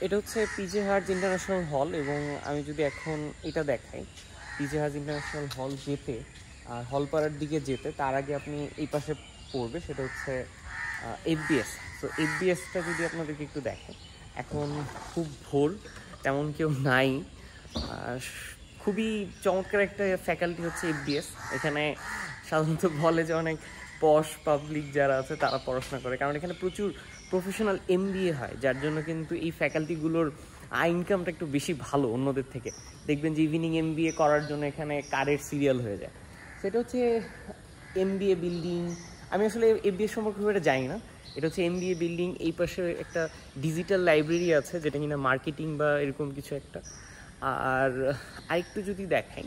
এটা হচ্ছে PJ hertz international হল এবং আমি যদি এখন এটা দেখাই পিজে হার্জ ইন্টারন্যাশনাল হল যেতে আর হলপাড়ার দিকে যেতে তার আগে আপনি এই পাশে পড়বে সেটা হচ্ছে এফবিএস। তো এফবিএসটা যদি আপনাদেরকে একটু দেখেন, এখন খুব ভোর, তেমন কেউ নাই। খুবই চমৎকার একটা ফ্যাকাল্টি হচ্ছে এফবিএস। এখানে সাধারণত বলে যে অনেক পশ পাবলিক যারা আছে তারা পড়াশোনা করে, কারণ এখানে প্রচুর প্রফেশনাল এমবিএ হয়, যার জন্য কিন্তু এই ফ্যাকাল্টিগুলোর ইনকামটা একটু বেশি ভালো অন্যদের থেকে। দেখবেন যে ইভিনিং এমবিএ করার জন্য এখানে কারের সিরিয়াল হয়ে যায়। সেটা হচ্ছে এমবিএ বিল্ডিং। আমি আসলে এফবিএস সম্পর্কে খুব একটা জানি না। এটা হচ্ছে এমবিএ বিল্ডিং। এই পাশে একটা ডিজিটাল লাইব্রেরি আছে যেটা কিনা মার্কেটিং বা এরকম কিছু একটা। আর আরেকটু যদি দেখাই,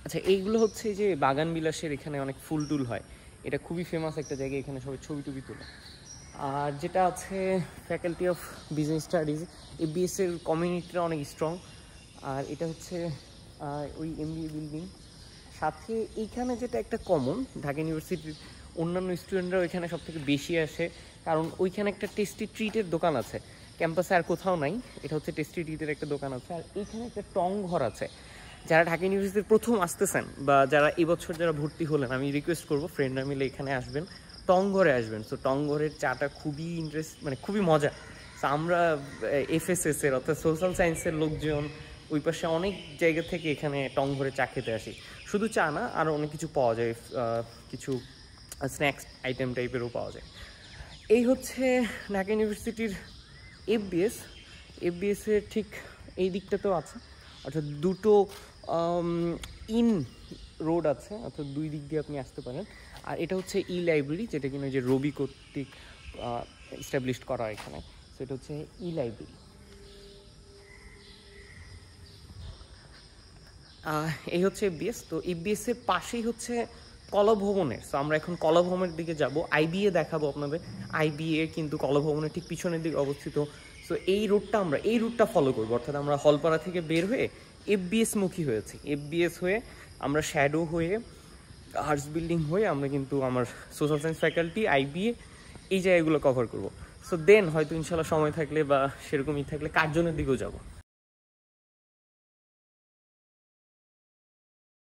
আচ্ছা এইগুলো হচ্ছে যে বাগান বিলাসের এখানে অনেক ফুল টুল হয়, এটা খুবই ফেমাস একটা জায়গা, এখানে সবাই ছবি টবি তোলে। আর যেটা আছে ফ্যাকাল্টি অফ বিজনেস স্টাডিজ, এফবিএসের কমিউনিটিটা অনেক স্ট্রং। আর এটা হচ্ছে ওই এমবিএ বিল্ডিং। সাথে এইখানে যেটা একটা কমন, ঢাকা ইউনিভার্সিটির অন্যান্য স্টুডেন্টরাও এখানে সব থেকে বেশি আসে, কারণ ওইখানে একটা টেস্টি ট্রিটের দোকান আছে, ক্যাম্পাসে আর কোথাও নাই। এটা হচ্ছে টেস্টি ট্রিটের একটা দোকান আছে। আর এইখানে একটা টং ঘর আছে। যারা ঢাকা ইউনিভার্সিটির প্রথম আসতেছেন বা যারা এবছর যারা ভর্তি হলেন, আমি রিকোয়েস্ট করবো ফ্রেন্ডরা মিলে এখানে আসবেন, টং ঘরে আসবেন। সো টং ঘরের চাটা খুবই খুবই মজা। সো আমরা এফএসএস এর অর্থাৎ সোশ্যাল সায়েন্সের লোকজন ওই পাশে অনেক জায়গা থেকে এখানে টং ঘরে চা খেতে আসি। শুধু চা না, আরও অনেক কিছু পাওয়া যায়, কিছু স্ন্যাক্স আইটেম টাইপেরও পাওয়া যায়। এই হচ্ছে ঢাকা ইউনিভার্সিটির এফবিএস। এফবিএসের ঠিক এই দিকটাতেও আছে, অর্থাৎ দুটো ইন রোড আছে, অর্থাৎ দুই দিক দিয়ে আপনি আসতে পারেন। আর এটা হচ্ছে ই লাইব্রেরি, যেটা কিনা যে রবি কর্তৃক এস্টাবলিশড করা এখানে। সেটা হচ্ছে ই লাইব্রেরি। এই হচ্ছে এফবিএস। তো এফবিএসের পাশেই হচ্ছে কলাভবনের। সো আমরা এখন কলাভবনের দিকে যাব, আইবিএ দেখাবো আপনাদের। আইবিএ কিন্তু কলাভবনের ঠিক পিছনের দিকে অবস্থিত। সো এই রুটটা ফলো করবো, অর্থাৎ আমরা হলপাড়া থেকে বের হয়ে এফবিএস মুখী হয়েছি। এফবিএস হয়ে আমরা শ্যাডো হয়ে আর্টস বিল্ডিং হয়ে আমরা কিন্তু আমার সোশ্যাল সায়েন্স ফ্যাকাল্টি, আইবিএ, এই জায়গাগুলো কভার করবো। সো দেন হয়তো ইনশাল্লাহ সময় থাকলে বা সেরকমই থাকলে কার্জনের দিকেও যাবো।